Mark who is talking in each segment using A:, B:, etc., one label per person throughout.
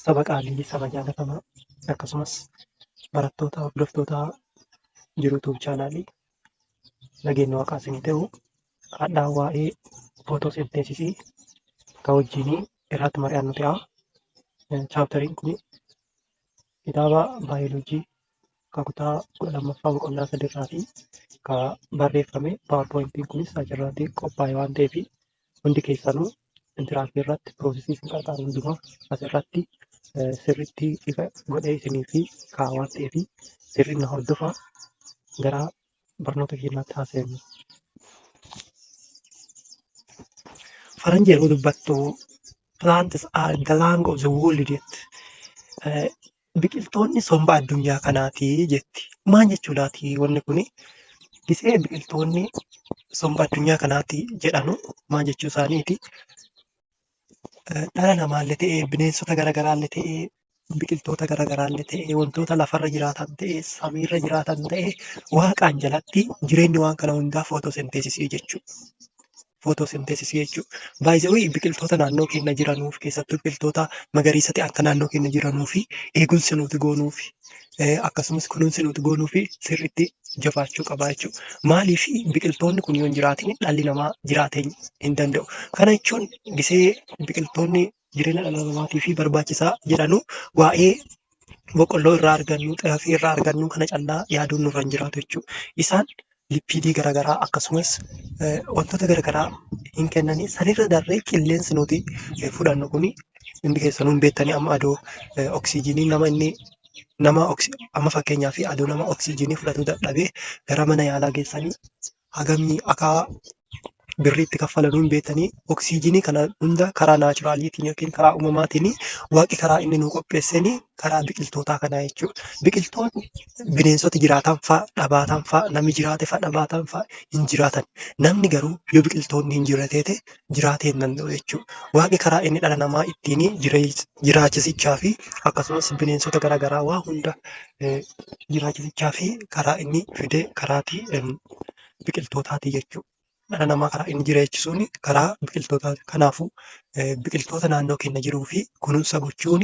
A: saba qaalii, saba jaalatamaa akkasumas barattoota hordoftoota jiruutuuf chaanaalii nageenya waaqaa isinii ta'u hadhaa waa'ee footooseenteesisii kan wajjinii irratti mari'annu ta'a. Chaaptariin kun kitaaba baayoloojii kutaa 12ffaa boqonnaa 3 irraatii kan barreeffame. Paawarpoointiin kunis achirratti qophaa'e waan ta'eef hundi keessanuu intiraaktii irratti piroosesii isin qarqaaru hundumaa asirratti sirriitti ifa godhee isinii fi kaa'aa waan ta'eef sirriin na hordofaa. Gara barnoota keenyaatti haasa'ennu. Faranji yeroo dubbattu plants are the lung of the world jetti. Biqiltoonni somba addunyaa kanaati jetti. Maal jechuudhaati wanni kuni? Gisee biqiltoonni somba addunyaa kanaati jedhanu maal jechuu isaaniiti? Dhala namaallee ta'ee bineensota garaagaraallee ta'ee biqiltoota garaagaraallee ta'ee wantoota lafarra jiraatan ta'ee samiirra jiraatan ta'ee waaqaan jalatti jireenyi waan kana hundaa footooseenteesisii jechuudha. Footooseenteesisii jechuudha. Baay'ee biqiltoota naannoo keenya jiranuuf keessattuu biqiltoota magariisa ta'e akka naannoo keenya jiranuu fi eegumsi nuti goonuu fi akkasumas kunuunsi nuti goonuu fi sirriitti jabaachuu qaba jechuudha. Maaliif biqiltoonni kun yoo hin jiraatin dhalli namaa jiraatee hin danda'u. Kana jechuun gisee biqiltoonni jireenya dhala namaatiif barbaachisaa jedhanu waa'ee boqqolloo irraa argannu, xaafii irraa argannu kana callaa yaaduun nurra hin jiraatu jechuudha. Isaan lipiidii garaagaraa akkasumas wantoota garaagaraa hin kennanii sanirra darree qilleensi nuti fudhannu kuni hundi keessanuu hin beektanii amma adoo oksijiinii amma fakkeenyaaf adoo nama oksijiinii fudhatuu dadhabee gara mana yaalaa geessanii hagamni akka birriitti kaffalanuu hin beektanii oksijiinii kana hunda karaa naachuraaliitiin yookiin karaa uumamaatiin waaqi karaa inni nu qopheessanii karaa biqiltootaa kanaa jechuudha. Biqiltoonni bineensota jiraatan fa'a dhabaatan fa'a namni jiraate fa'a dhabaatan fa'a hin jiraatan. Namni garuu yoo biqiltoonni hin jiraateete jiraatee hin danda'u jechuudha. Waaqi karaa inni dhala namaa ittiin jiraachisichaa fi akkasumas bineensota garaagaraa waa hunda jiraachisichaa fi karaa inni fide karaatii biqiltootaati jechuudha. Dhala namaa karaa inni jiraachisuun karaa biqiltootaati. Kanaafuu biqiltoota naannoo keenya jiruu fi kunuunsa gochuun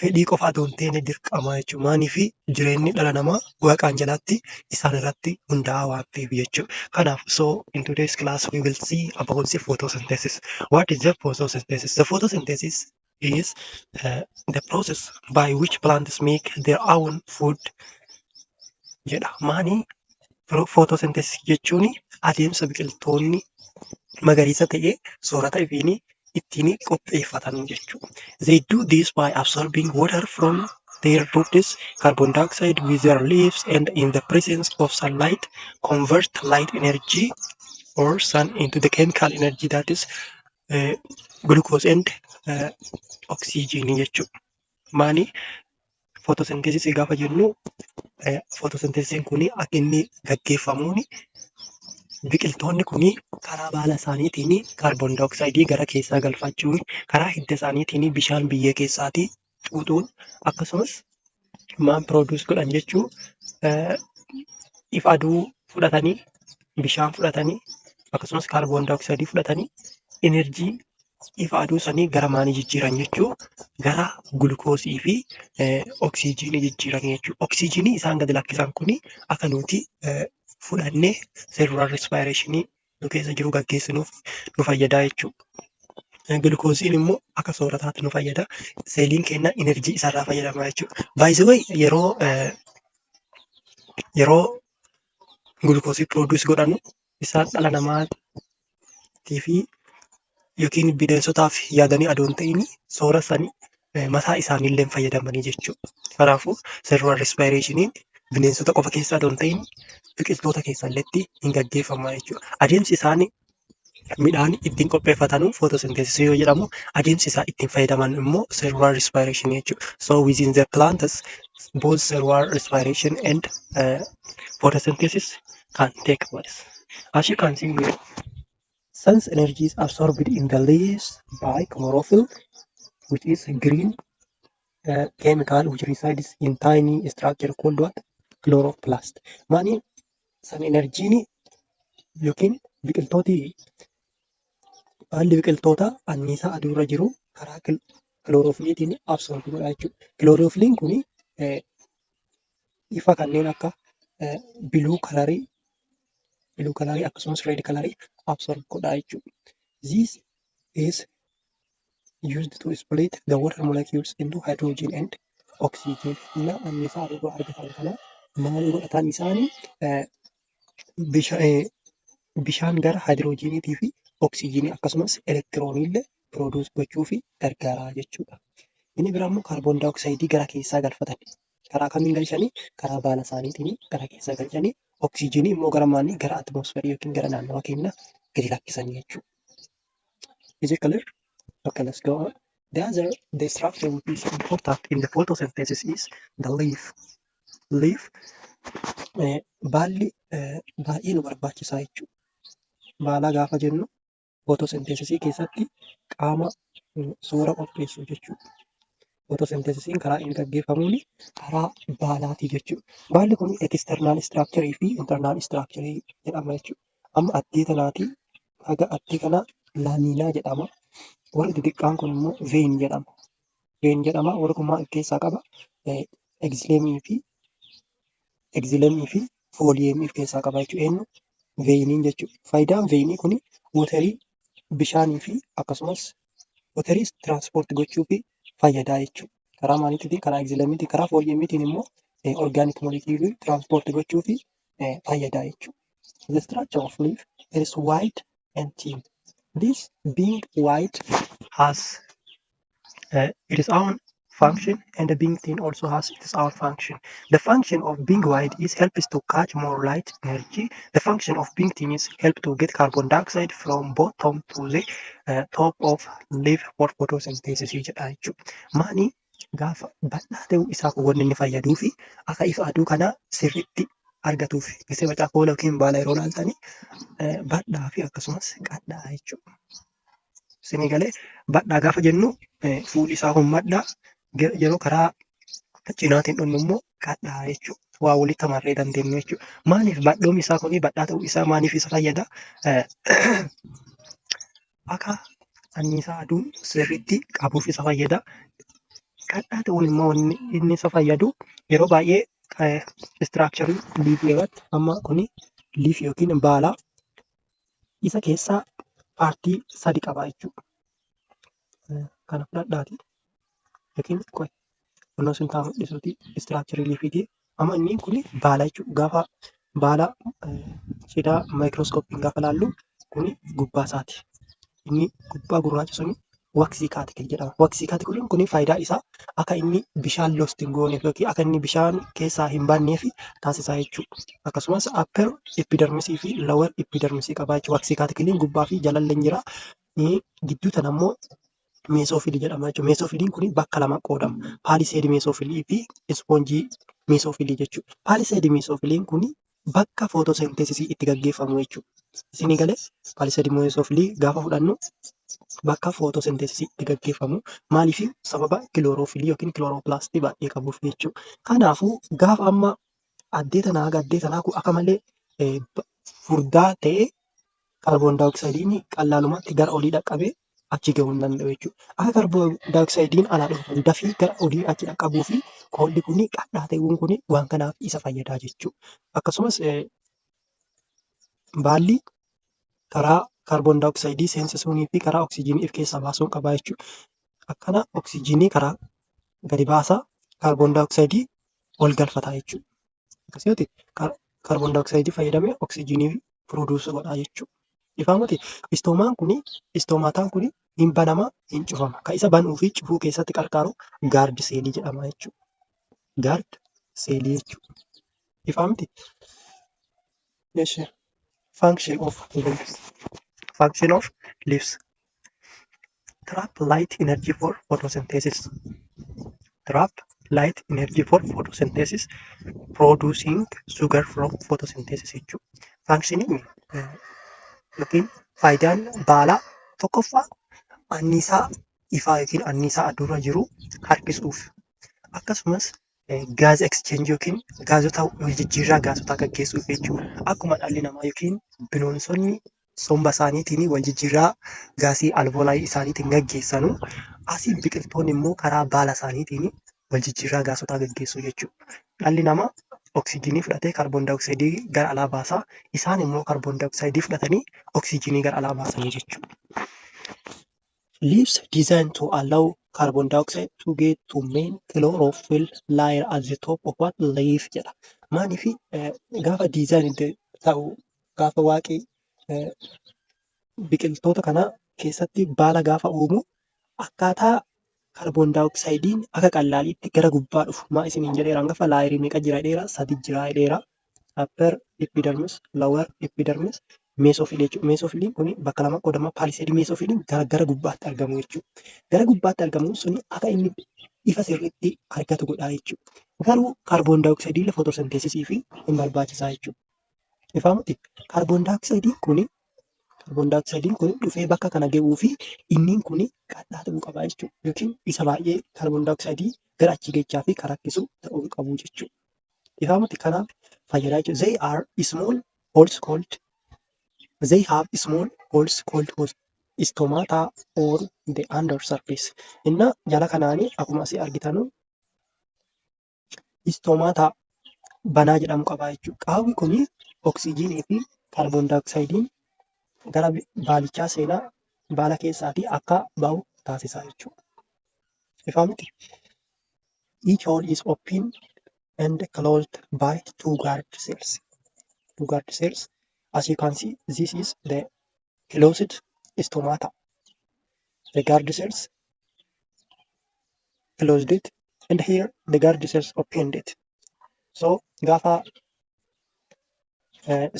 A: fedhii qofa otoo hin taane dirqama jechuudha. Maaliif jireenyi dhala namaa waaqaan jalatti isaan irratti hundaa'a waan ta'eef jechuudha. Kanaaf so in today's class we will see about the photosynthesis. What is the photosynthesis? The photosynthesis is the process by which plants make their own food jedha. Maani photosynthesis jechuun adeemsa biqiltoonni magariisa ta'ee soorata ofiin ittiin qopheeffatan jechuudha. They do this by absorbing water from their roots, carbon dioxide with their leaves, and in the presence of sunlight, convert light energy or sun into the chemical energy that is glucose and oxygen jechuudha. Maani photosynthesis gaafa jennu photosynthesis kun akka inni gaggeeffamuun biqiltoonni kun karaa baala isaaniitiin kaarboon diooksaayidii gara keessaa galfachuun karaa hidda isaaniitiin bishaan biyyee keessaatii xuuxuun akkasumas maan pirooduus godhan jechuun ifa aduu fudhatanii bishaan fudhatanii akkasumas kaarboon diooksaayidii fudhatanii enerjii ifa aduu sanii gara maanii jijjiiran jechuun gara gulukoosii fi oksijiinii jijjiiran jechuudha. Oksijiinii isaan gadi lakkisan kun akka nuti fudhannee seelular respireeshinii nu keessa jiru gaggeessinuuf nu fayyada jechuudha. Gulukoosiin immoo akka soorataatti nu fayyada. Seeliin keenya enerjii isaarraa fayyadama jechuudha. Baay'ee yeroo gulukoosii pirooduus godhanu isaan dhala namaatii fi yookiin bineensotaaf yaadanii adoo hin ta'in soorasanii mataa isaaniillee fayyadamanii jechuudha. Kanaafuu seelular respireeshiniin bineensota qofa keessaa adoo hin ta'in biqiltoota keessalleetti hin gaggeeffamu jechuudha. Adeemsi isaan midhaan ittiin qopheeffatan photosynthesis yoo jedhamu adeemsi isaa ittiin fayyadaman immoo cellular respiration jechuudha. So within the plants both cellular respiration and photosynthesis can take place. As you can see here, sun's energy is absorbed in the leaves by chlorophyll, which is a green chemical which resides in tiny structure called what? Chloroplast. Maani sun enerjiin yookiin biqiltooti haalli biqiltoota anniisaa aduurra jiru kilooroofiliitiin absorb godha jechuudha. Kilooroofiliin kun ifa kanneen akka biluu kalarii akkasumas reed kalarii absorb godha jechuudha. This is used to split the water molecules into hydrogen and oxygen. Na annisaa aduu argatan kana maal godhatan isaanii bishaan gara haayidroojiiniitii fi oksijiinii akkasumas elektiroonii illee pirooduus gochuuf gargaara jechuudha. Inni biraa immoo kaarboon daayoksayidii gara keessaa galfatan. Karaa kamiin galchanii? Karaa baala isaaniitiin gara keessaa galchanii oksijiinii immoo gara maanii? Gara atmosferii yookiin gara naannawa keenyaa gadi lakkisanii jechuudha. Is it clear? Okay, let's go on. The structure which is important in the photosynthesis is the leaf. Leaf baalli baay'ee nu barbaachisaa jechuudha. Baala gaafa jennu photosynthesisii keessatti qaama soora qopheessu jechuudha. Photosynthesisiin karaa inni gaggeeffamuun karaa baalaati jechuudha. Baalli kun external structure fi internal structure jedhama jechuudha. Amma addee tanaatii haga addee kanaa laamiinaa jedhama. Warri xixiqqaan kun immoo veen jedhama. Veen jedhama. Warri kun maal keessaa qaba? Egzilemii fi fooliyeemii of keessaa qaba jechuudha. Eenyu? Veeniin jechuudha. Faayidaan veenii kun wootarii bishaanii fi akkasumas wootarii tiraanspoort gochuuf fayyada jechuudha. Karaa maaliitiin? Karaa egzilemiitiin, karaa fooliyeemiitiin immoo orgaanik molekiilii tiraanspoort gochuuf fayyada jechuudha. The structure of leaf is wide and thin. This being wide has its own function and being thin also has its own function. The function of being wide is helps to catch more light energy. The function of being thin is help to get carbon dioxide from bottom to the top of leaf for photosynthesis jedha jechuudha. Maani gaafa bal'aa ta'uu isaa kun wanni inni fayyaduu fi akka ifa aduu kana sirriitti argatuuf gisee macaafoo yookiin baala yeroo laaltanii bal'aa fi akkasumas qal'aa jechuudha. Isinii galee bal'aa gaafa jennu fuulli isaa kun bal'aa yeroo karaa cinaatiin dhunnu immoo qal'aa jechuudha. Waa walitti marree dandeenyu jechuudha. Maaliif bal'oomni isaa kun bal'aa ta'uu isaa maaliif isa fayyada? Akka anniisaa aduu sirriitti qabuuf isa fayyada. Qal'aa ta'uun immoo inni isa fayyadu yeroo baay'ee istiraakcharii liifii irratti amma kuni liifii yookiin baala isa keessaa paartii sadi qaba jechuudha. Kana fudhadhaati yookiin kunnoo sun taa'u mul'isuuti istiraakcharii liifiiti. Amma inni kun baala jechuudha. Gaafa baala siidaa maayikirooskoopiin gaafa laallu kuni gubbaa isaati. Inni gubbaa gurraacha sun waksii kaatikil jedhama. Waksii kaatikiliin kun faayidaa isaa akka inni bishaan lost hin gooneef yookiin akka inni bishaan keessaa hin baanneef taasisaa jechuudha. Akkasumas upper epidermisii fi lower epidermisii qaba jechuudha. Waksii kaatikiliin gubbaa fi jalallee jira. Gidduu tan ammoo meesoofilii jedhama jechuudha. Meesoofiliin kun bakka lama qoodama. Paaliseedii meesoofilii fi ispoonjii meesoofilii jechuudha. Paaliseedii meesoofiliin kun bakka footoseenteesisii itti gaggeeffamu jechuudha. Isinii galee paaliseedii meesoofilii gaafa fudhannu bakka footoseenteesisii itti gaggeeffamu. Maaliif? Sababa kilooroofilii yookiin kilooroplaastii baay'ee qabuuf jechuudha. Kanaafuu gaafa amma addee tanaa kun akka malee furdaa ta'e kaarboon daayoksaayidiin qallaalumatti gara olii dhaqqabee achi gahuu hin danda'u jechuudha. Akka kaarboon daayoksaayidiin alaa dhufu dafii gara olii achi dhaqqabuu fi qoolli kun qal'aa ta'uun kun waan kanaaf isa fayyadaa jechuudha. Akkasumas baalli karaa kaarboon daayoksayidii seensisuunii fi karaa oksijiinii of keessaa baasuun qaba jechuudha. Akkana oksijiinii karaa gadi baasaa kaarboon daayoksayidii ol galfata jechuudha. Akkasumas kaarboon daayoksayidii fayyadamee oksijiinii pirooduus godha jechuudha. Ifaamati istoomataan kun hin banamaa hin cufama. Kan isa banuu fi cufuu keessatti gargaaru gaard seelii jedhama jechuudha. Gaard seelii jechuudha. Ifaamati. Function of leaves. Trap light energy for photosynthesis. Trap light energy for photosynthesis, producing sugar from photosynthesis jechuudha. Functioniin yookiin faayidaan baalaa tokkoffaa anniisaa ifaa yookiin anniisaa aduurra jiru harkisuuf akkasumas gaaz exchange yookiin gaazota waljijjiirraa gaazotaa gaggeessuuf jechuudha. Akkuma dhalli namaa yookiin bineensonni somba isaaniitiin waljijjiirraa gaasii alvoolaayii isaaniitiin gaggeessanu Asiin biqiltoonni immoo karaa baala isaaniitiin wal jijjiirraa gaasotaa gaggeessu jechuudha. Dhalli namaa oksijiinii fudhatee kaarboon daayoksiidii gara alaa baasaa. Isaan immoo kaarboon daayoksiidii fudhatanii oksijiinii gara alaa baasanii jechuudha. Leaves designed to allow carbon dioxide to get to main chlorophyll layer at the top of what leaf jedha. Maaliif gaafa diizaayinii ta'u gaafa waaqii biqiltoota kana keessatti baala gaafa uumu akkaataa kaarboon daayoksaayidiin akka qallaaliitti gara gubbaa dhufu. Maa isiniin jedheera hangafa laayirii meeqa jira jedheera? 3 jira jedheera. Upper epidermis, lower epidermis, meesofil jechuudha. Meesofiliin kun bakka lama qoodama. Paaliseedii meesofiliin gara gubbaatti argamu jechuudha. Gara gubbaatti argamuun suni akka inni ifa sirriitti argatu godhaa jechuudha. Garuu kaarboon daayoksaayidiin footosenteesisii fi hin barbaachisaa jechuudha. Ifamutti kaarboon daayoksaayidiin kun dhufee bakka kana ga'uu fi inni kun qal'aa ta'uu qaba jechuudha. Yookiin isa baay'ee kaarboon daayoksiidii gara achii geechaa fi kan rakkisu ta'uu hin qabu jechuudha. Ifamutti kanaaf fayyadaa jechuudha. They are small holes called They have small holes called stomata or the under surface. Inna jala kanaanii akkuma asii argitanu stomata banaa jedhamu qaba jechuudha. Qaawwi kun oksijiinii fi kaarboon daayoksaayidiin gara baalichaa seenaa baala keessaatii akka bahu taasisaa jechuudha. Ifamutti each hole is open and closed by two guard cells. Two guard cells. As you can see, this is the closed stomata. The guard cells closed it, and here the guard cells opened it. So gaafa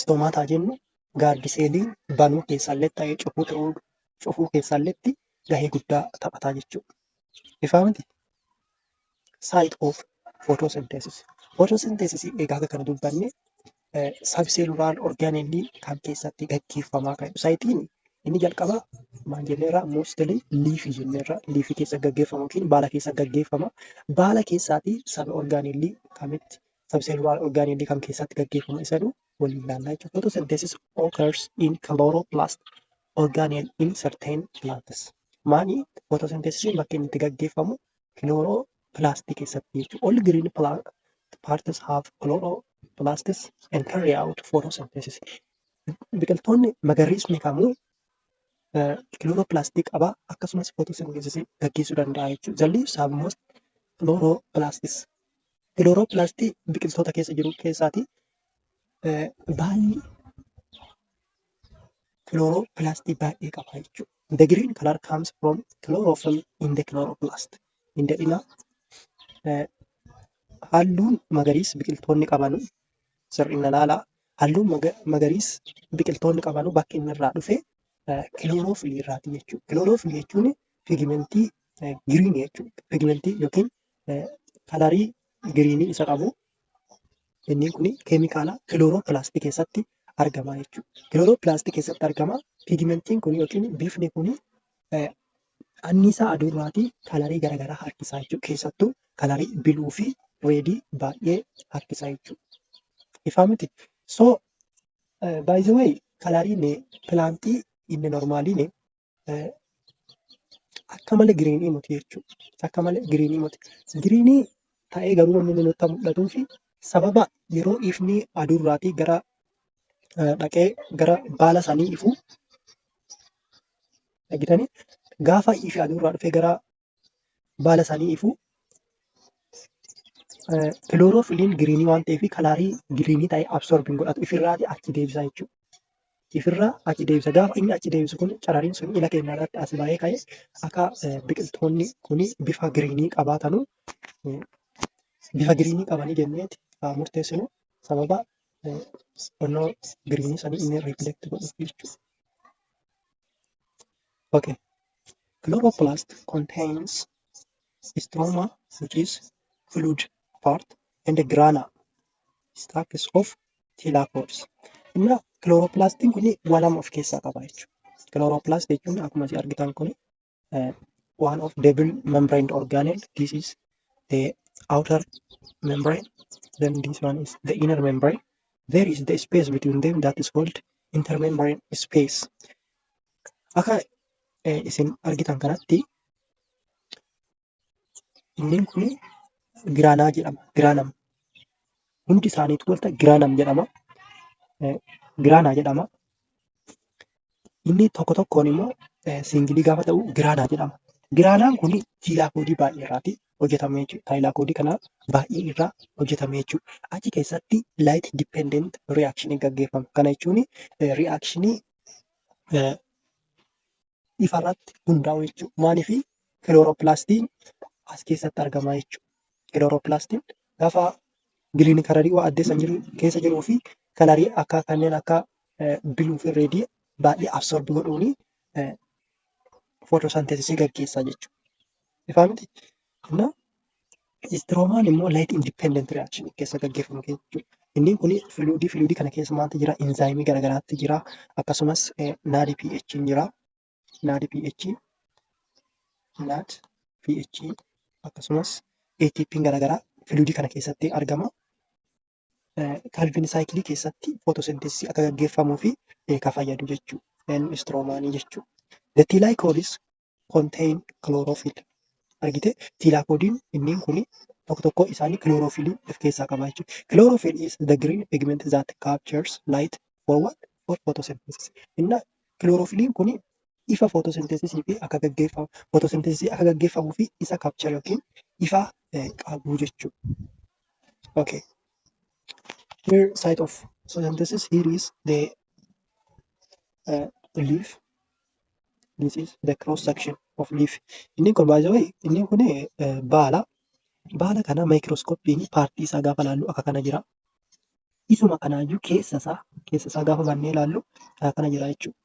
A: stomata jennu gaardi seeliin banuu keessallee ta'ee cufuu keessalleetti gahee guddaa taphataa jechuudha. Ifaamti site of photosynthesis. Photosynthesis egaa akka kana dubbanne sabseelulaar orgaaneelii kan keessatti gaggeeffamaa kan saayitiin inni jalqaba maal jenneerra moostali liifii jenneerra liifii keessa gaggeeffama yookiin baala keessa gaggeeffama. Baala keessaatii saba orgaaneelii kamitti sabseelulaar orgaaneelii kam keessatti gaggeeffama isa waliin ilaallaa jechuudha. Photosynthesis occurs in chloroplast organelle in certain plants. Maali photosynthesis bakka inni itti gaggeeffamu chloroplast keessatti jechuudha. All green plant parts have chloroplasts and carry out photosynthesis. Biqiltoonni magariisni kamuu chloroplast qaba akkasumas photosynthesis gaggeessuu danda'a jechuudha. The leaves have most chloroplasts. Chloroplast biqiltoota keessa jiru keessaati baalli chloroplast baay'ee qaba jechuudha. The green color comes from chlorophyll in the chloroplast. Indadhina halluun magariis biqiltoonni qabanu sirriina laalaa. Halluun magariis biqiltoonni qabanu bakki inni irraa dhufe kilooroofilii irraati jechuudha. Kilooroofilii jechuun pigimentii giriinii jechuudha. Pigimentii yookiin kalarii giriinii isa qabu. Inni kun keemikaala kilooroplastii keessatti argama jechuudha. Kilooroplastii keessatti argama. Pigimentiin kun yookiin bifni kun anniisaa aduurraatii kalarii garaagaraa harkisaa jechuudha. Keessattuu kalarii biluu fi reedii baay'ee harkisaa jechuudha. Ifaa miti. So by the way kalariin pilaantii inni normaaliin akka malee giriinii miti jechuudha. Akka malee giriinii miti. Giriinii ta'ee garuu wanni nutti mul'atuu fi sababa yeroo ifni aduurraatii gara dhaqee gara baala sanii ifu argitanii gaafa ifi aduurraa dhufee gara baala sanii ifu kilooroofiliin giriinii waan ta'eef kalarii giriinii ta'ee absorbiin godhatu ifirraatii achi deebisa jechuudha. Ifirraa achi deebisa. Gaafa inni achi deebisu kun carariin sun ila keenya irratti as ba'ee ka'ee akka biqiltoonni kun bifa giriinii qabaatanu bifa giriinii qabanii jenneeti murteessinu sababa onnoo giriinii sanii inni riiflekti godhuuf jechuudha. Okay. Chloroplast contains stroma, which is fluid part, and the grana, stacks of thylakoids. Inna chloroplastiin kun waa lama of keessaa qaba jechuudha. Chloroplast jechuun akkuma isin argitan kun one of double membrane organelle. This is the outer membrane. Then this one is the inner membrane. There is the space between them that is called intermembrane space. Akka isin argitan kanatti Inni kun giraanaa jedhama. Giraanam. Hundi isaaniitu walta giraanam jedhama. Giraanaa jedhama. Inni tokko tokkoon immoo siingilii gaafa ta'u giraanaa jedhama. Giraanaan kun tiilaakoodii baay'ee irraati hojjetame jechuudha. Tiilaakoodii kana baay'ee irraa hojjetame jechuudha. Achi keessatti laayit dippeendent ri'aakshinii gaggeeffama. Kana jechuun ri'aakshinii ifarratti hundaa'u jechuudha. Maaliif kilooroppilaastiin as keessatti argama jechuudha. Kilooroppilaastiin gaafa giriin kalarii waa addeessan jiru keessa jiruu fi kalarii akka kanneen akka biluu fi reedii baay'ee absorbi godhuuni footosanteesisii gaggeessaa jechuudha. Ifaa miti? Innaa istiroomaan immoo laayit indippeendent ri'aakshinii keessa gaggeeffamu jechuudha. Inni kun fluidii kana keessa maaltu jira? Inzaayimii garaagaraatti jira. Akkasumas naadi pH jira. Naadi pH akkasumas ATP garaagaraa fluidii kana keessatti argama. Kalviin saayikilii keessatti footosenteesisii akka gaggeeffamuu fi kan fayyadu jechuudha. Istiroomaanii jechuudha. The tiilaakoodiis contain chlorophyll. Argite tiilaakoodiin inni kun tokko tokko isaanii kilooroofilii of keessaa qaba jechuudha. Chlorophyll is the green pigment that captures light for what? For photosynthesis. Inna kilooroofiliin kun ifa footosenteesisii fi akka gaggeeffamu footosenteesisii akka gaggeeffamuu fi isa capture yookiin ifa qabu jechuudha. Okay. Here site of photosynthesis, here is the leaf. This is the cross section of leaf. Inni kun by the way, inni kun baala. Baala kana maayikirooskooppiin paartii isaa gaafa ilaallu akka kana jira. Isuma kanaayyuu keessa isaa gaafa bannee ilaallu akka kana jira jechuudha.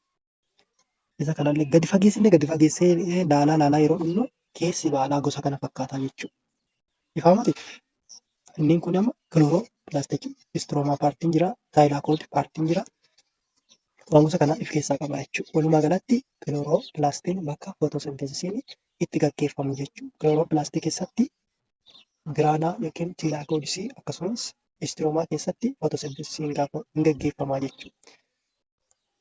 A: Isa kanallee gadi fageessee ilaalaa yeroo dhumnu keessi baalaa gosa kana fakkaataa jechuudha. Ifaa miti? Inni kun amma kilooroppilaastikii istiroomaa paartiin jira, taayilaakoodii paartiin jira. Waan gosa kana of keessaa qaba jechuudha. Walumaa galatti kilooroppilaastiin bakka footosenteesisiin itti gaggeeffamu jechuudha. Kilooroppilaastii keessatti giraanaa yookiin tiilaakoodisii akkasumas istiroomaa keessatti footosenteesisiin hin gaggeeffamaa jechuudha.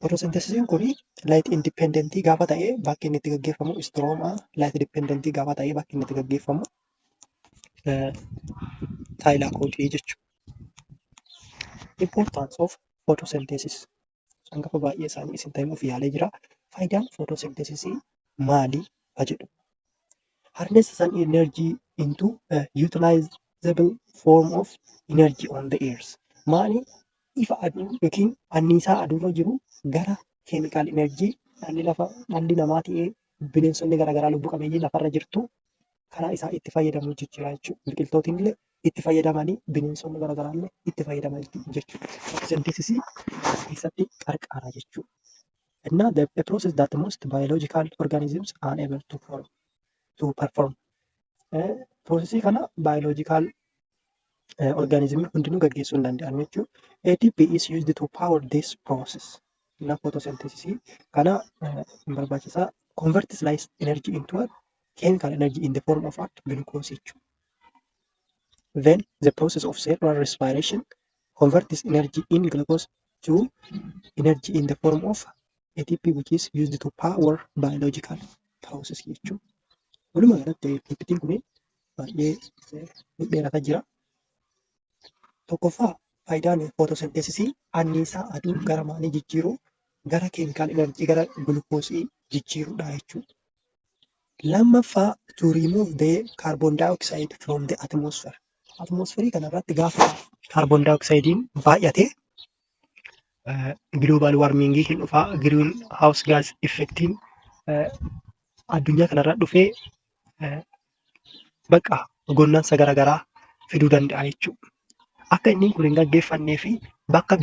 A: Footosenteesisiin kun laayit indipendentii gaafa ta'e bakki inni itti gaggeeffamu istiroomaa, laayit dipendentii gaafa ta'e bakki inni itti gaggeeffamu taayilaakoodii jechuudha. Importance of photosynthesis. Hangafa baay'ee isaanii isin ta'imuuf yaalee jira. Faayidaan footosenteesisii maali? Jedhu. Harness sun energy into a utilizable form of energy on the earth. Maali? Ifa aduu yookiin anniisaa aduurra jiru gara keemikaal enerjii dhalli namaa ta'ee bineensonni garaagaraa lubbu qabeeyyii lafarra jirtu karaa isaa itti fayyadamu jechuudha. Biqiltoonni illee itti fayyadamanii bineensonni garaagaraa illee itti fayyadaman jechuudha. Footosenteesisii keessatti qarqara jechuudha. And the process that most biological organisms are able to perform. Processii kana biological organismii hundinuu gaggeessuu hin danda'an jechuudha. ATP is used to power this process. Na photosynthesis kana barbaachisaa converts light energy into a chemical energy in the form of glucose. Then the process of cellular respiration converts energy in glucose to energy in the form of ATP, which is used to power biological process jechuudha. Walumaa galatti PPT'n kun baay'ee dheerataa jira. Tokkoffaa faayidaan footosenteesisii anniisaa aduu gara maalii jijjiiruu? Gara keemikaal enerjii gara gulukoosii jijjiiruudha jechuudha. Lammaffaa to remove the carbon dioxide from the atmosphere. Atmosferii kanarratti gaafa carbon dioxidein baay'ate global warmingii hin dhufaa, green house gas effectiin addunyaa kanarra dhufee bakka gonnansa garaagaraa fiduu danda'a jechuudha. Akka inni kun hin gaggeeffannee fi bakka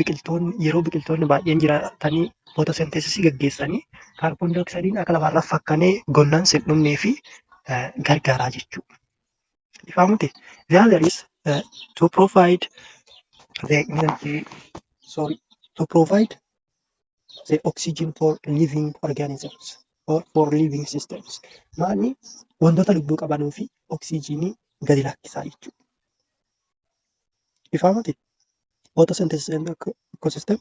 A: yeroo biqiltoonni baay'een jiraatanii footosenteesisii gaggeessanii kaarboon dioksidiin akka lafarraa fakkanee gonnansa hin dhumnee fi gargaaraa jechuudha. Ifaa miti? The other is to provide the energy, to provide the oxygen for living organisms or for living systems. Maali wantoota lubbuu qabanuu fi oksijiinii gadi lakkisaa jechuudha. Ifaa miti? Photosynthesis and ecosystem.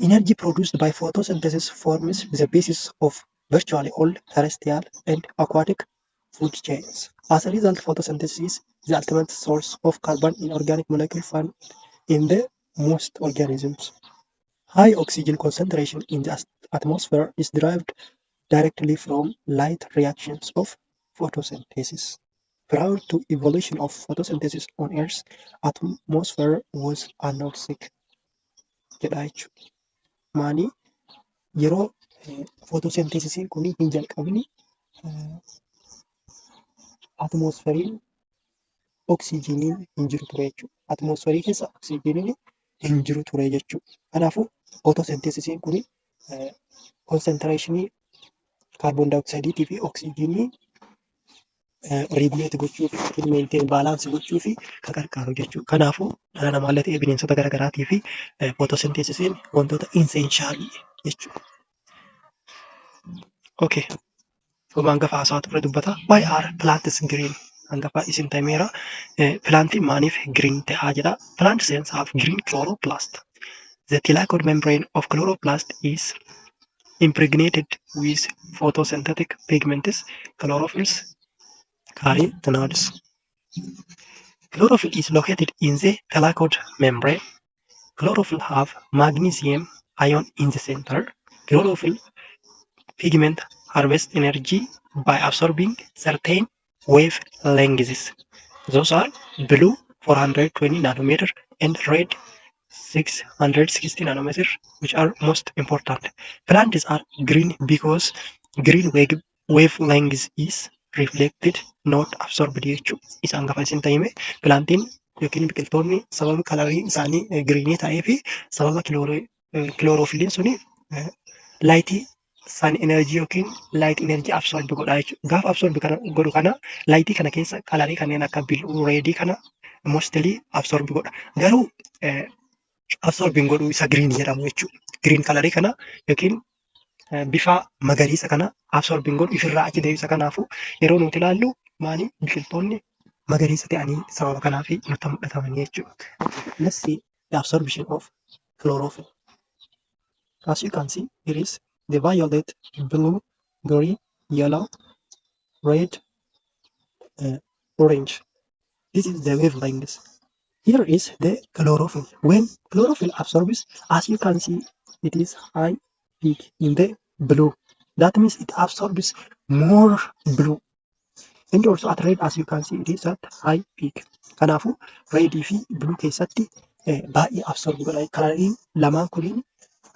A: Energy produced by photosynthesis forms the basis of virtually all terrestrial and aquatic food chains. As a result, photosynthesis is the ultimate source of carbon in organic molecule found in the most organisms. High oxygen concentration in the atmosphere is derived directly from light reactions of photosynthesis. Prior to evolution of photosynthesis on Earth's atmosphere was anoxic jedha jechuudha. Maanii yeroo photosynthesisiin kun hin jalqabini atmosferiin oksijiiniin hin jiru ture jechuudha. Atmosferii keessa oksijiiniin hin jiru ture jechuudha. Kanaafuu photosynthesisiin kun konsentireeshinii kaarboon daayoksaayidiitii fi oksijiinii riiguleeti gochuu fi yookiin meenteen baalaansii gochuu fi kan gargaaru jechuudha. Kanaafuu dhala namaallee ta'ee bineensota garaagaraatii fi photosynthesisiin wantoota esseenshaalii jechuudha. Okay. Sooma hangafa haasaa turre dubbata. Why are plants green? Hangafa isin ta'imeera. Plantiin maaliif green ta'aa jedha? Plant cells have green chloroplast. The thylakoid membrane of chloroplast is impregnated with photosynthetic pigments, chlorophylls, carotenoids. Chlorophyll is located in the thylakoid membrane. Chlorophyll have magnesium ion in the center. Chlorophyll pigment harvest energy by absorbing certain wavelengths. Those are blue 420 nanometer and red 660 nanometer, which are most important. Plants are green because green wavelength is reflected, not absorbed jechuudha. Isa hangafa isin ta'ime pilaantiin yookiin biqiltoonni sababa kalariin isaanii giriinii ta'ee fi sababa kilooroofiliin suni laayitii sun energy yookiin light energy absorb godha jechuudha. Gaafa absorb godhu kana laayitii kana keessa kalarii kanneen akka blue red kana mostly absorb godha. Garuu absorbiin godhu isa green jedhamu jechuudha. Green kalarii kana yookiin bifa magariisa kana absorbiin godhu ifirraa achi deebisa. Kanaafuu yeroo nuti ilaallu maali biqiltoonni magariisa ta'anii sababa kanaaf nutti mul'ataman jechuudha. Let's see the absorption of chlorophyll. As you can see, here is the violet, blue, green, yellow, red, orange. This is the wavelength. Here is the chlorophyll. When chlorophyll absorbs, as you can see, it is high peak in the blue. That means it absorbs more blue. And also at red, as you can see, it is at high peak. Kanaafuu red fi blue keessatti baay'ee absorb godha. Kalariin lamaan kuniin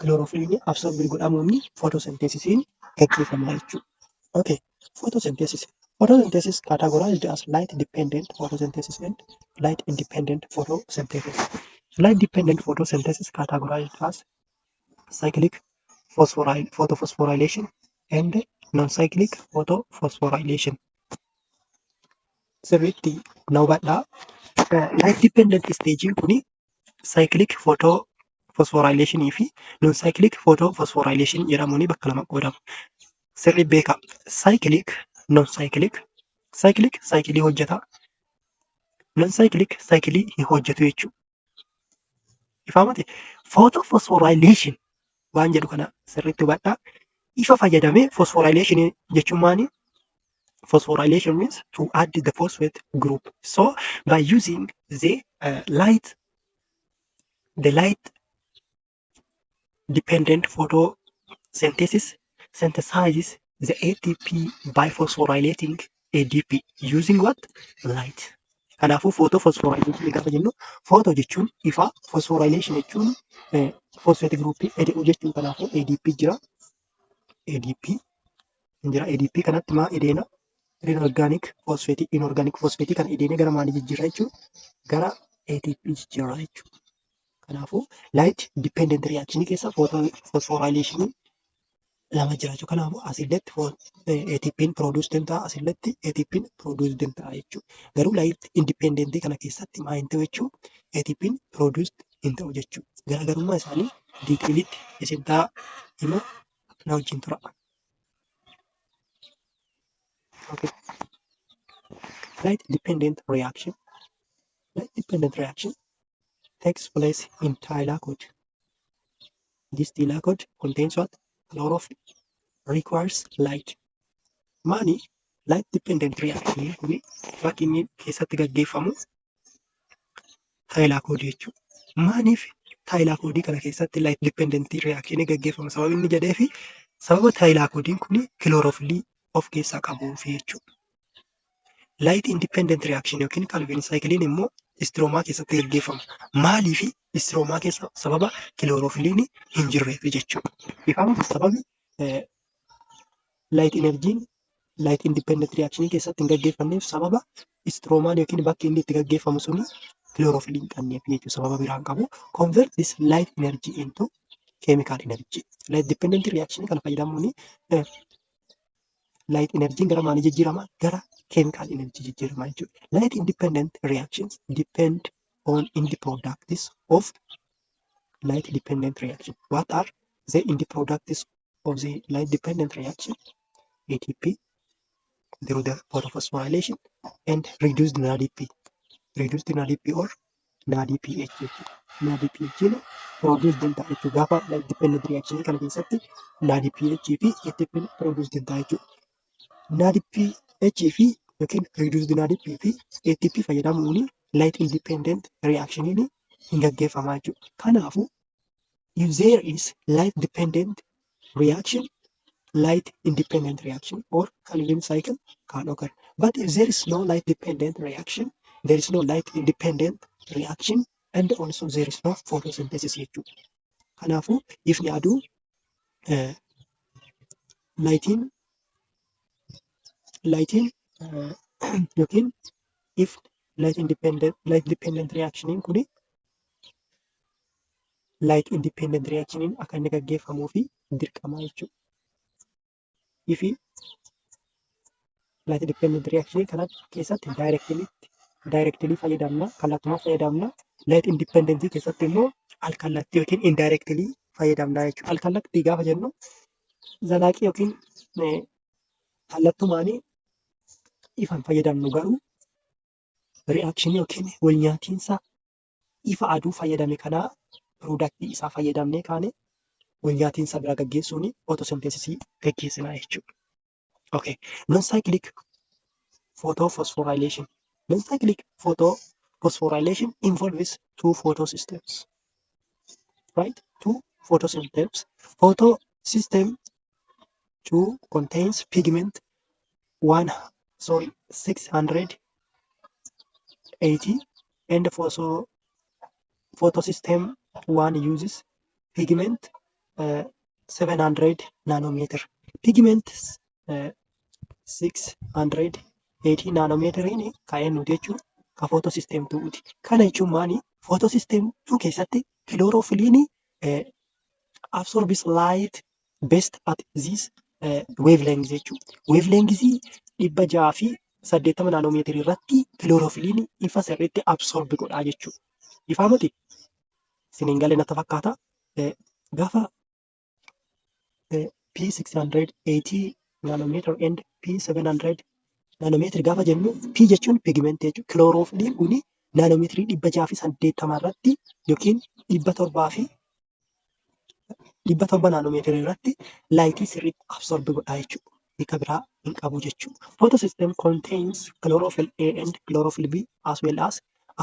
A: chlorophyll absorb godhamuun photosynthesisiin gaggeeffama jechuudha. Okay, photosynthesis. Photosynthesis categorized as light-dependent photosynthesis and light-independent photosynthesis. Light-dependent photosynthesis categorized as cyclic photophosphorylation and non-cyclic photophosphorylation. Sirriitti na hubadhaa. Light-dependent stagein kuni cyclic photophosphorylation fi non-cyclic photophosphorylation jedhamuun bakka lama qoodamu. Sirrii beekaa. Cyclic, non-cyclic. Cyclic cyclii hojjeta. Non-cyclic cyclii hin hojjetu jechuudha. Ifaamati photophosphorylation waan jedhu kana sirriitti hubadhaa. Ifa fayyadamee phosphorylation jechuun maali? Phosphorylation means to add the phosphate group. So by using the light dependent photosynthesis synthesizes the ATP by phosphorylating ADP using what? Light. Kanaafuu photophosphorylationii gaafa jennu photo jechuun ifa, phosphorylation jechuun phosphate groupii eda'uu jechuun kanaafuu ADP jira. ADP kanatti maa edeena? Inorganic phosphate, inorganic phosphate kana edeene gara maalii jijjiirra jechuudha? Gara ATP jijjiirra jechuudha. Kanaafuu light dependent reaction keessa phosphorylation lama jira jechuudha. Kanaafuu asirratti ATP'n produce danda'a, asirratti ATP'n produce danda'a jechuudha. Garuu light independent kana keessatti maa hin ta'u jechuudha? ATP'n produce hin ta'u jechuudha. Garaagarummaa isaanii diiqilitti isin ta'a hima na wajjin tura. Okay. Light dependent reaction. Light dependent reaction takes place in thylakoid. This thylakoid contains what? Chlorophyll. Requires light. Maani Light dependent reaction kuni bakki inni keessatti gaggeeffamu taayilakoodii jechuudha. Maaliif taayilakoodii kana keessatti light dependent reaction gaggeeffama? Sababni inni jedheefi sababa taayilakoodiin kuni kilooroofilii of keessaa qabuufi jechuudha. Light independent reaction yookiin Calvin cycling immoo istroomaa keessatti gaggeeffama. Maaliif istroomaa keessa? Sababa kilooroofiliin hin jirreef jechuudha. Ifaama sababni light energiin light independent reaction keessatti hin gaggeeffanneef sababa istroomaan yookiin bakki inni itti gaggeeffamu suni kilooroofilii hin qabneef jechuudha. Sababa biraan qabu. Convert this light energy into chemical energy. Light dependent reaction kana fayyadamuun light energiin gara maalii jijjiirama? Gara chemical energy jijjiirama jechuudha. Light independent reactions depend on end products of light dependent reaction. What are the end products of the light dependent reaction? ATP through the photophosphorylation and reduced NADP. Reduced NADP or NADPH jechuudha. NADPH produce delta jechuudha. Gaafa light dependent reaction kana keessatti NADPH fi ATP produce delta jechuudha. NADPH fi yookiin reduced NADP fi ATP fayyadamuun light independent reaction hin gaggeeffama jechuudha. Kanaafuu if there is light dependent reaction, light independent reaction or Calvin cycle can occur. But if there is no light dependent reaction, there is no light independent reaction and also there is no photosynthesis jechuudha. Kanaafuu ifni aduu lightiin yookiin if light dependent reaction kuni light independent reaction akka inni gaggeeffamuu fi dirqama jechuudha. If light dependent reaction kana keessatti directly fayyadamna, kallattumaan fayyadamna. Light independent keessatti immoo alkallattii yookiin indirectly fayyadamna jechuudha. Alkallattii gaafa jennu zalaaqii yookiin kallattumaan ifan fayyadamnu garuu reaction yookiin walnyaatiinsa ifa aduu fayyadame kanaa product isaa fayyadamnee kaane walnyaatiinsa bira gaggeessuun photosynthesis gaggeessina jechuudha. Okay, non-cyclic photophosphorylation. Non-cyclic photophosphorylation involves two photosystems, right? Two photosystems. Photosystem 2 contains pigment 680 and photosystem 1 uses pigment 700 nanometer. Pigment 680 nanometeriin kaa'een nuti jechuun ka photosystem 2ti. Kana jechuun maali? Photosystem 2 keessatti kilooroofiliin absorbs light best at this wavelength jechuudha. Wavelength 680 naanoomeetirii irratti kilooroofiliin ifa sirriitti absorb godhaa jechuudha. Ifaa miti siniin galee natti fakkaata. Gaafa P680 nanometer and P700 nanometer gaafa jennu P jechuun pigment jechuudha. Kilooroofiliin kuni naanoomeetirii 680 irratti yookiin 700 naanoomeetirii irratti laayitii sirriitti absorb godhaa jechuudha. Hiika biraa hin qabu jechuudha. Photosystem contains chlorophyll A and chlorophyll B as well as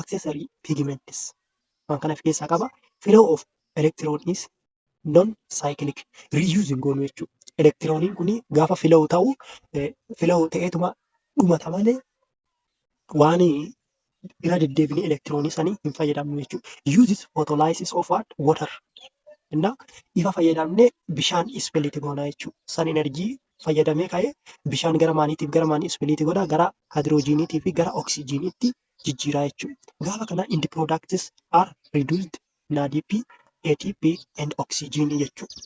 A: accessory pigments. Waan kana of keessaa qaba. Flow of electron is non-cyclic. Reusing goonu jechuudha. Elektirooniin kuni gaafa flow ta'u flow ta'eetuma dhumata malee waan bira deddeebinee elektiroonii sanii hin fayyadamnu jechuudha. Uses photolysis of water. እና ifa fayyadamnee bishaan ispiliiti goonaa jechuudha. San enerjii fayyadamee ka'ee bishaan gara maaliitiif gara maanii ispiliiti godhaa? Gara haayidroojiiniitii fi gara oksijiiniitti jijjiiraa jechuudha. Gaafa kana end products are reduced NADP, ATP and oxygen jechuudha.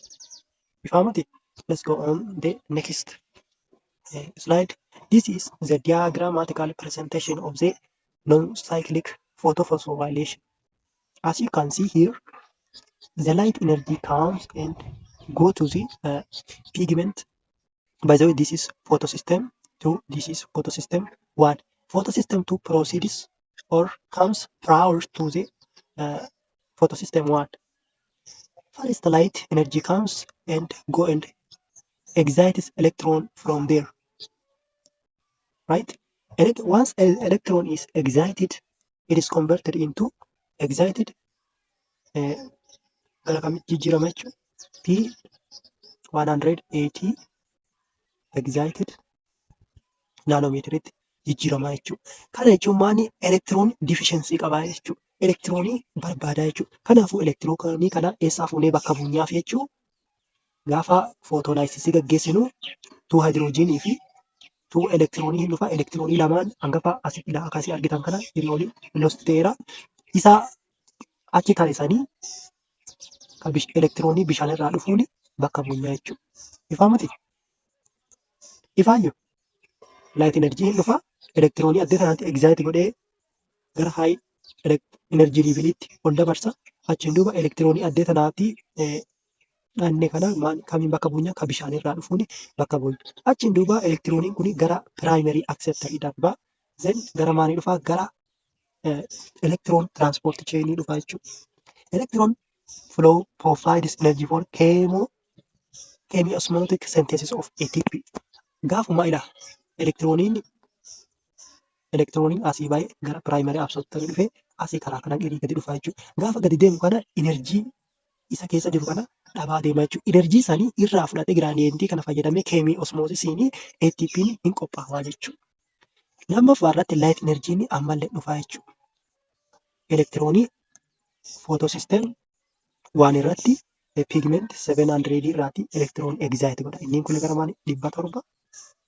A: Ifaa miti? Let's go on the next slide. This is the diagrammatical presentation of the non-cyclic photophosphorylation. As you can see here, the light energy comes and go to the pigment. By the way, this is photosystem 2, this is photosystem 1. Photosystem 2 proceeds or comes prior to the photosystem 1. First, the light energy comes and go and excites electron from there. right? Once an electron is excited, it is converted into excited gara kamitti jijjiirama jechuudha. P180 excited naanomeetiritti jijjiiramaa jechuudha. Kana jechuun maali? Elektiroon difishensii qabaa jechuudha. Elektiroonii barbaadaa jechuudha. Kanaafuu elektiroonii kana eessaa fuunee bakka buunyaaf jechuu gaafa footoolaayisisii gaggeessinu 2 haayidroojiinii fi 2 elektiroonii hin dhufa. Elektiroonii lamaan hangafa akkasii argitan kana hiriyoolii lost ta'eera. Isa achi taasisanii elektiroonii bishaan irraa dhufuun bakka buunyaa jechuudha. Ifaa miti? Ifaayyuu? Light energy hin dhufa. Elektiroonii addee sanaatti egzaayit godhee gara high energy level'itti ol dabarsa. Achiin duuba elektiroonii addee sanaatti dhandhe kana kamiin bakka buunyaa? Ka bishaan irraa dhufuun bakka buunyaa. Achiin duuba elektirooniin kun gara primary acceptor darba. Then gara maalii dhufa? Gara electron transport chain dhufa jechuudha. Electron flow provides energy for chemiosmotic synthesis of ATP. Gaafuma ila elektirooniin asii baay'ee gara primary acceptor dhufee asii karaa kanaan gadi dhufa jechuudha. Gaafa gadi deemu kana energy isa keessa jiru kana dhabaa deema jechuudha. Energy sanii irraa fudhatee giraadiyentii kana fayyadamee keemiosmoosisiin ATP'n hin qophaa'aa jechuudha. Lammaffaa irratti light energy'n ammallee dhufa jechuudha. Elektiroonii photosystem waan irratti pigment 700 irraati elektiroon excited godha. Inni kun gara maali? 700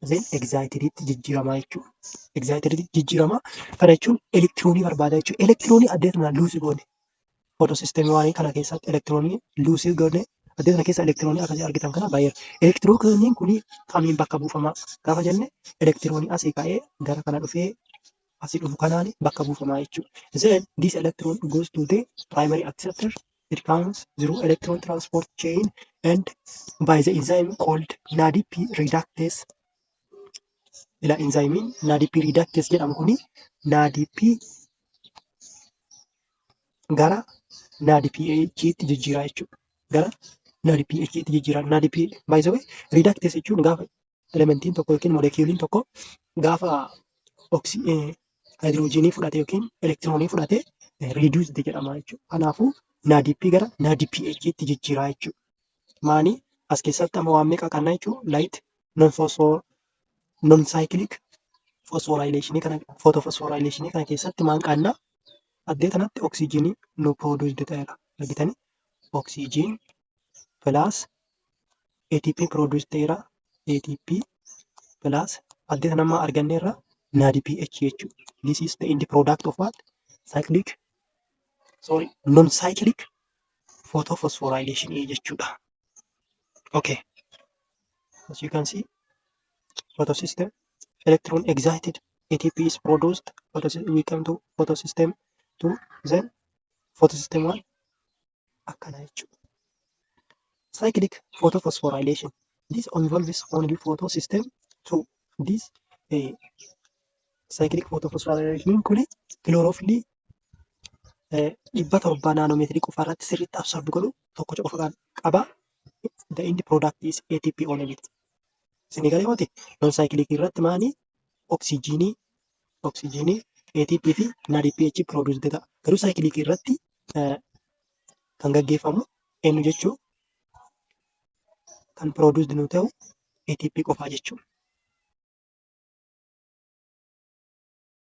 A: then exciteditti jijjiirama jechuudha. Exciteditti jijjiirama. Kana jechuun elektiroonii barbaada jechuudha. Elektiroonii addee sana luusii goone photosystem waan kana keessatti elektiroonii luusii goone addee sana keessa elektiroonii akkasii argitan kana baay'ee. Elektirooniin kun kamiin bakka buufama gaafa jenne elektiroonii asii ka'ee gara kana dhufee asii dhufu kanaan bakka buufama jechuudha. Then this electron goes to the primary acceptor. It comes through electron transport chain and by the enzyme called NADP reductase. Ila enzymiin NADP reductase jedhamu kuni NADP gara NADPH'tti jijjiira jechuudha. Gara NADPH'tti jijjiira. NADP by the way reductase jechuun gaafa elementiin tokko yookiin molekiiliin tokko gaafa haayidroojiinii fudhate yookiin elektiroonii fudhate reduced jedhama jechuudha. Kanaafuu NADP gara NADPH'tti jijjiiraa jechuudha. Maani as keessatti amma waan meeqa qabna jechuudha? Light non-cyclic phosphorylationii kana photophosphorylationii kana keessatti maal qabna? Addee kanatti oksijiinii nu produce ta'eera. Argitanii? Oksijiin plus ATP produce ta'eera. ATP plus addee kana amma arganneerra NADPH jechuudha. This is the end product of what? Non-cyclic photophosphorylation jechuudha. Okay. As you can see, photosystem, electron excited, ATP is produced. We come to photosystem 2, then photosystem 1. Akkana jechuudha. Cyclic photophosphorylation. This involves only photosystem 2. This cyclic photophosphorylation kun chlorophyll 700 naanomeetirii qofa irratti sirriitti absorb godhu tokko qofa qaba. The end product is ATP only. Isinii galee hooti non-cyclic irratti maani? Oksijiinii, ATP fi NADPH produce ta'a. Garuu cyclic irratti kan gaggeeffamu eenyu jechuu? Kan produce nu ta'u ATP qofaa jechuudha.